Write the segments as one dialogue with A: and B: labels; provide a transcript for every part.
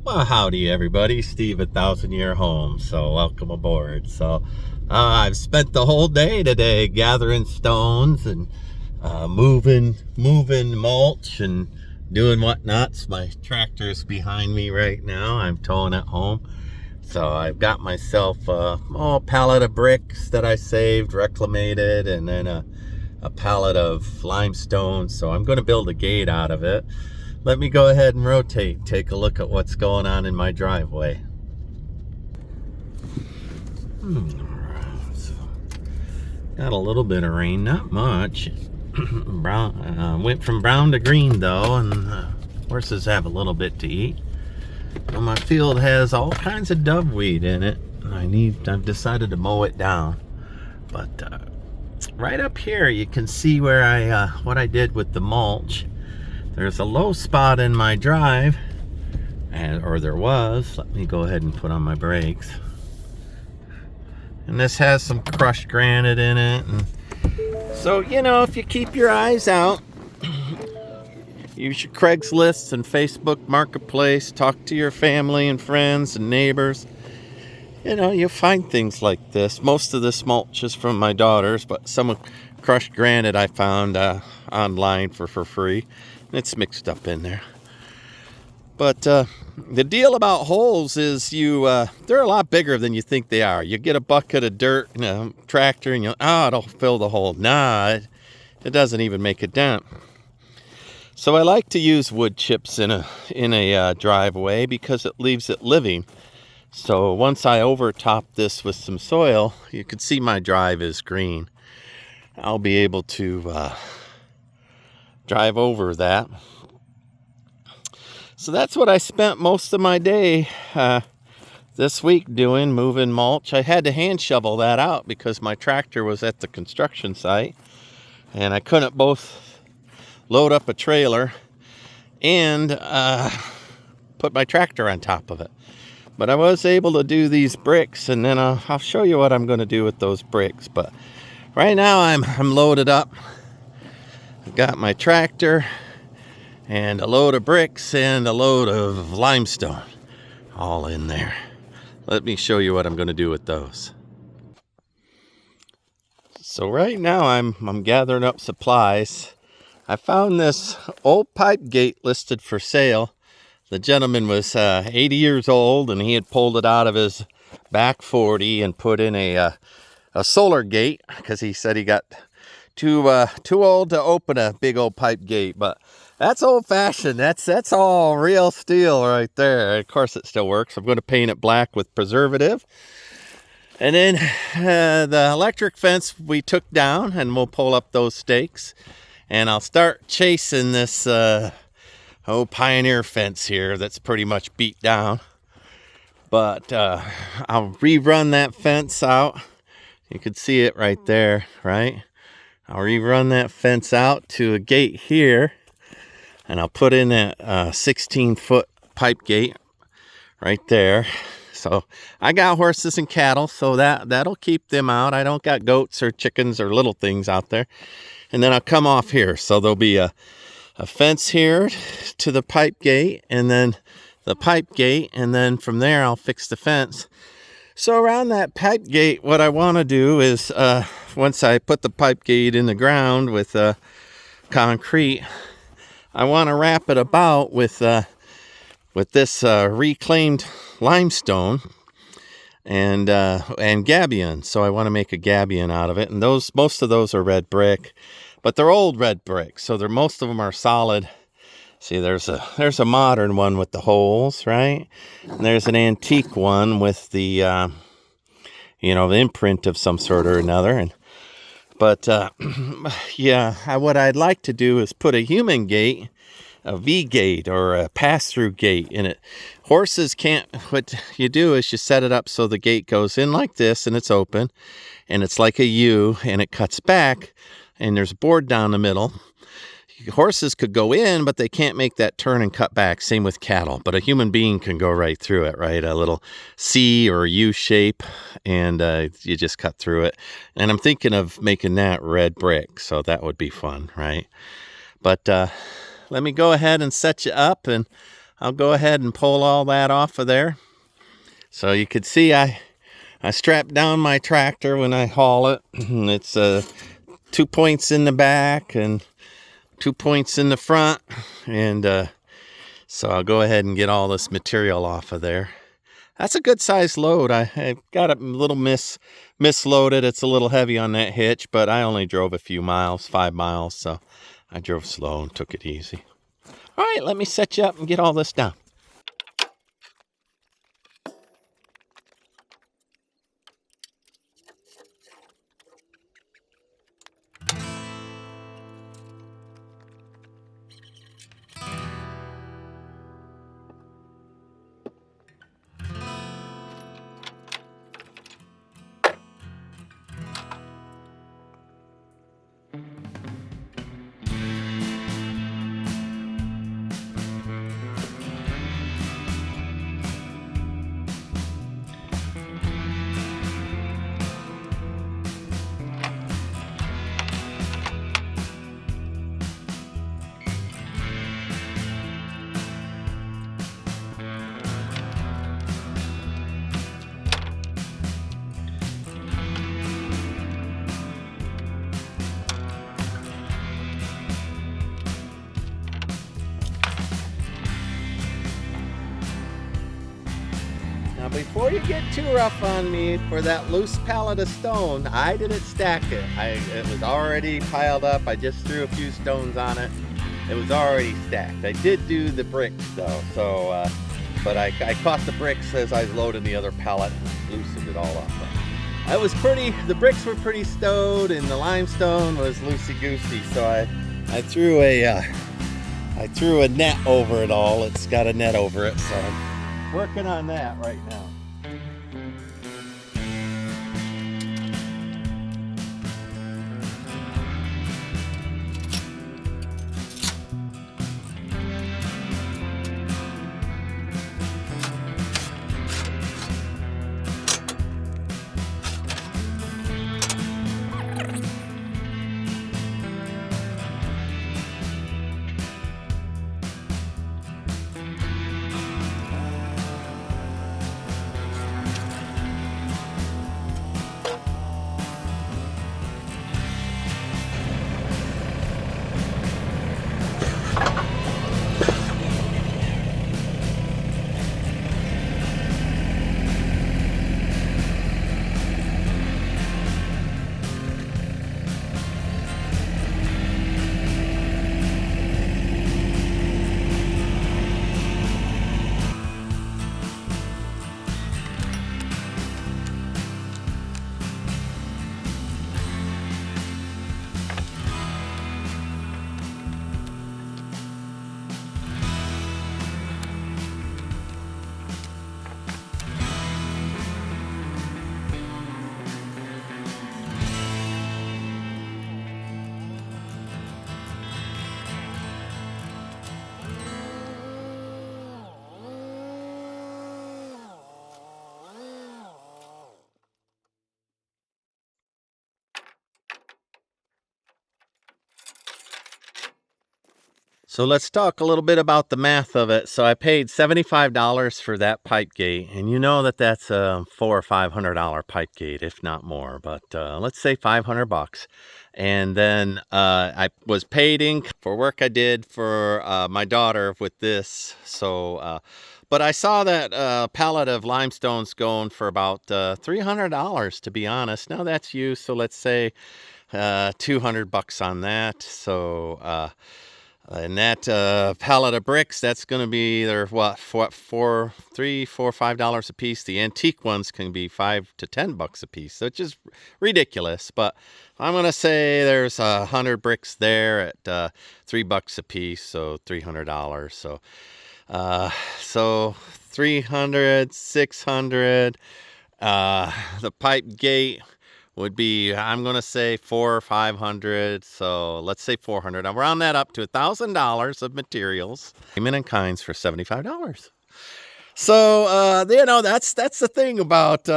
A: Well, howdy everybody, Steve at Thousand Year Home. So welcome aboard. I've spent the whole day today gathering stones and moving mulch and doing whatnots. My tractor's behind me right now. I'm towing it home. So I've got myself a pallet of bricks that I saved, reclamated, and then a pallet of limestone. So I'm going to build a gate out of it. Let me go ahead and rotate, take a look at what's going on in my driveway. So, got a little bit of rain, not much. Went from brown to green though, and horses have a little bit to eat. Well, my field has all kinds of doveweed in it, and I've decided to mow it down. But right up here, you can see where what I did with the mulch. There's a low spot in my drive, or there was. Let me go ahead and put on my brakes. And this has some crushed granite in it. And so, if you keep your eyes out, use your Craigslist and Facebook Marketplace, talk to your family and friends and neighbors, you'll find things like this. Most of this mulch is from my daughters, but some crushed granite I found online for free. It's mixed up in there. But the deal about holes is they're a lot bigger than you think they are. You get a bucket of dirt and a tractor and it'll fill the hole. Nah, it doesn't even make a dent. So I like to use wood chips in a driveway because it leaves it living. So once I overtop this with some soil, you can see my drive is green. I'll be able to drive over that. So that's what I spent most of my day this week doing, moving mulch. I had to hand shovel that out because my tractor was at the construction site and I couldn't both load up a trailer and put my tractor on top of it. But I was able to do these bricks, and then I'll show you what I'm going to do with those bricks. But right now I'm loaded up. I've got my tractor and a load of bricks and a load of limestone all in there. Let me show you what I'm going to do with those. So right now I'm gathering up supplies. I found this old pipe gate listed for sale. The gentleman was 80 years old, and he had pulled it out of his back 40 and put in a solar gate because he said he got too old to open a big old pipe gate. But that's old-fashioned. That's all real steel right there. Of course, it still works. I'm going to paint it black with preservative. And then the electric fence we took down, and we'll pull up those stakes. And I'll start chasing this Pioneer fence here that's pretty much beat down. But I'll rerun that fence out. You can see it right there, right? I'll rerun that fence out to a gate here, and I'll put in that 16-foot pipe gate right there. So I got horses and cattle, so that'll keep them out. I don't got goats or chickens or little things out there. And then I'll come off here, so there'll be a fence here to the pipe gate, and then the pipe gate, and then from there I'll fix the fence. So around that pipe gate, what I want to do is, once I put the pipe gate in the ground with concrete, I want to wrap it about with this reclaimed limestone and gabion. So I want to make a gabion out of it, and most of those are red brick, but they're old red brick, so most of them are solid. See, there's a modern one with the holes, right? And there's an antique one with the, the imprint of some sort or another. But what I'd like to do is put a human gate, a V gate or a pass-through gate in it. Horses can't. What you do is you set it up so the gate goes in like this, and it's open, and it's like a U, and it cuts back, and there's a board down the middle. Horses could go in, but they can't make that turn and cut back. Same with cattle. But a human being can go right through it, right? A little C or U shape, and you just cut through it. And I'm thinking of making that red brick, so that would be fun, right? But let me go ahead and set you up, and I'll go ahead and pull all that off of there. So you could see I strap down my tractor when I haul it. It's 2 points in the back and 2 points in the front. And so I'll go ahead and get all this material off of there. That's a good size load. I got it a little misloaded. It's a little heavy on that hitch, but I only drove a few miles, 5 miles. So I drove slow and took it easy. All right, let me set you up and get all this done. Now before you get too rough on me for that loose pallet of stone, I didn't stack it. It was already piled up. I just threw a few stones on it. It was already stacked. I did do the bricks though, so but I caught the bricks as I was loading the other pallet and loosened it all up. It was the bricks were pretty stowed and the limestone was loosey-goosey, so I threw a net over it all. It's got a net over it, so I'm working on that right now. So let's talk a little bit about the math of it. So I paid $75 for that pipe gate, and you know that that's a $400 or $500 pipe gate, if not more. But let's say $500. And then I was paid in for work I did for my daughter with this. So, but I saw that pallet of limestones going for about $300, to be honest. Now that's used, so let's say $200 on that. So. And that pallet of bricks, that's going to be either $3, $4, $5 a piece. The antique ones can be $5 to $10 a piece, so it's just ridiculous. But I'm going to say there's 100 bricks there at $3 a piece, so $300. So 300, 600. The pipe gate would be, I'm going to say 400 or 500. So let's say 400. I'll round that up to $1,000 of materials. Payment in kinds for $75. So, you know, that's the thing about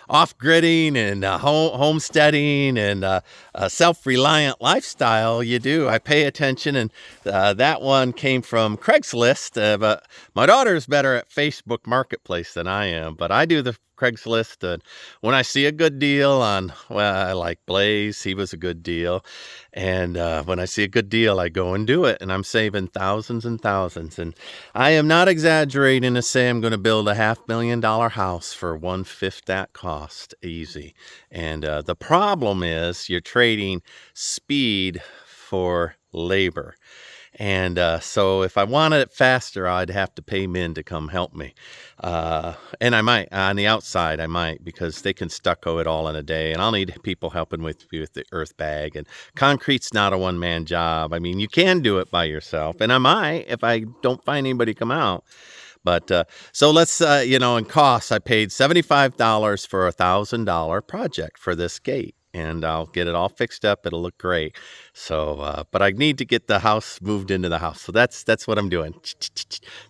A: off-gridding and homesteading and a self-reliant lifestyle, you do. I pay attention, and that one came from Craigslist, but my daughter's better at Facebook Marketplace than I am, but I do the Craigslist, and when I see a good deal on, well, I like Blaze, he was a good deal, and when I see a good deal, I go and do it, and I'm saving thousands and thousands, and I am not exaggerating to say I'm going to build a $500,000 house for 1/5 that cost, easy. And the problem is you're trading speed for labor. And so if I wanted it faster, I'd have to pay men to come help me. And I might, on the outside, I might, because they can stucco it all in a day. And I'll need people helping with the earth bag. And concrete's not a one-man job. I mean, you can do it by yourself. And I might if I don't find anybody come out. But so let's, in costs, I paid $75 for a $1,000 project for this gate. And I'll get it all fixed up. It'll look great. So, but I need to get the house moved into the house. So that's what I'm doing.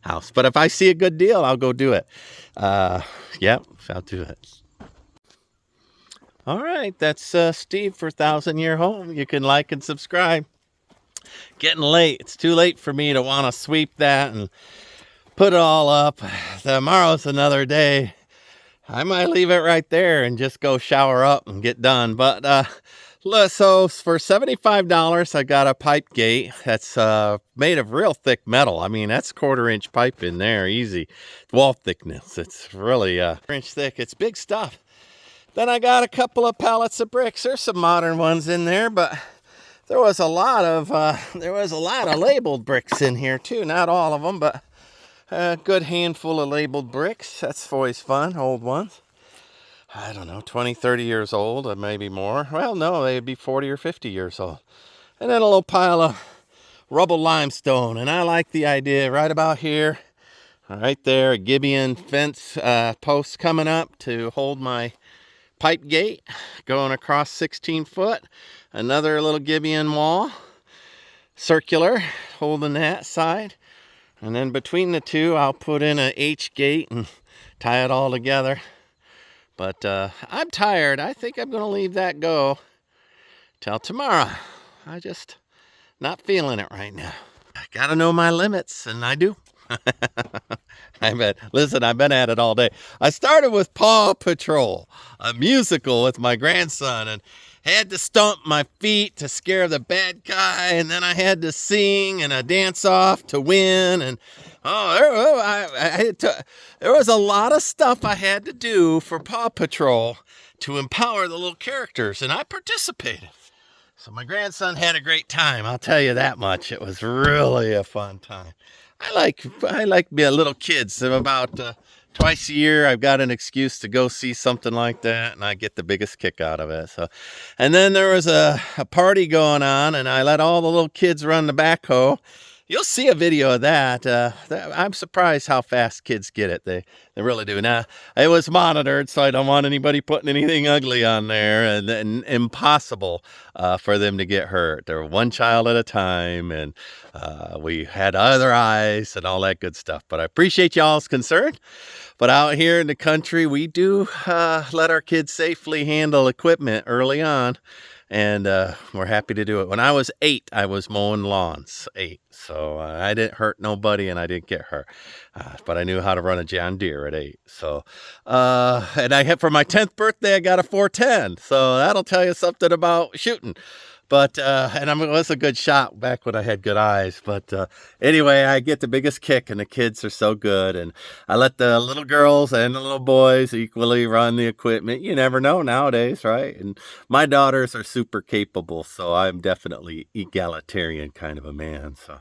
A: House. But if I see a good deal, I'll go do it. Yep, I'll do it. All right, that's Steve for 1,000-Year Home. You can like and subscribe. Getting late. It's too late for me to want to sweep that and put it all up. Tomorrow's another day. I might leave it right there and just go shower up and get done. But so for $75, I got a pipe gate that's made of real thick metal. I mean, that's 1/4-inch pipe in there, easy. Wall thickness. It's really 1-inch thick. It's big stuff. Then I got a couple of pallets of bricks. There's some modern ones in there, but there was a lot of labeled bricks in here too. Not all of them, but a good handful of labeled bricks. That's always fun, old ones. I don't know, 20, 30 years old, or maybe more. Well, no, they'd be 40 or 50 years old. And then a little pile of rubble limestone. And I like the idea right about here, right there, a Gibeon fence post coming up to hold my pipe gate, going across 16 foot. Another little Gibeon wall, circular, holding that side. And then between the two, I'll put in a H gate and tie it all together. But I'm tired. I think I'm going to leave that go till tomorrow. I just not feeling it right now. I got to know my limits, and I do. Listen, I've been at it all day. I started with Paw Patrol, a musical with my grandson, and had to stomp my feet to scare the bad guy, and then I had to sing and a dance off to win, and there was a lot of stuff I had to do for Paw Patrol to empower the little characters, and I participated. So my grandson had a great time, I'll tell you that much. It was really a fun time. I like being little kids. So about twice a year, I've got an excuse to go see something like that, and I get the biggest kick out of it. So, and then there was a party going on, and I let all the little kids run the backhoe. You'll see a video of that. I'm surprised how fast kids get it. They really do. Now, it was monitored, so I don't want anybody putting anything ugly on there, and impossible for them to get hurt. They were one child at a time, and we had other eyes and all that good stuff. But I appreciate y'all's concern. But out here in the country, we do let our kids safely handle equipment early on. And we're happy to do it. When I was 8, I was mowing lawns, 8. So I didn't hurt nobody, and I didn't get hurt. But I knew how to run a John Deere at 8. So, and I had, for my 10th birthday, I got a 410. So that'll tell you something about shooting. But, and I was a good shot back when I had good eyes. But anyway, I get the biggest kick, and the kids are so good. And I let the little girls and the little boys equally run the equipment. You never know nowadays, right? And my daughters are super capable, so I'm definitely egalitarian kind of a man. So,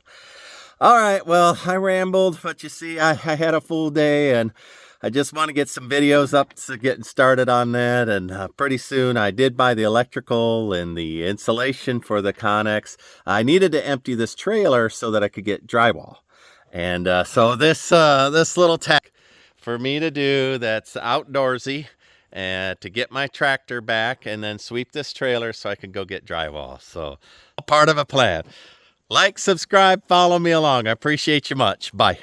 A: all right, well, I rambled, but you see, I had a full day, and I just want to get some videos up to getting started on that, and pretty soon I did buy the electrical and the insulation for the Connex. I needed to empty this trailer so that I could get drywall, and so this little tech for me to do that's outdoorsy, and to get my tractor back and then sweep this trailer so I can go get drywall. So part of a plan. Like, subscribe, follow me along. I appreciate you much. Bye.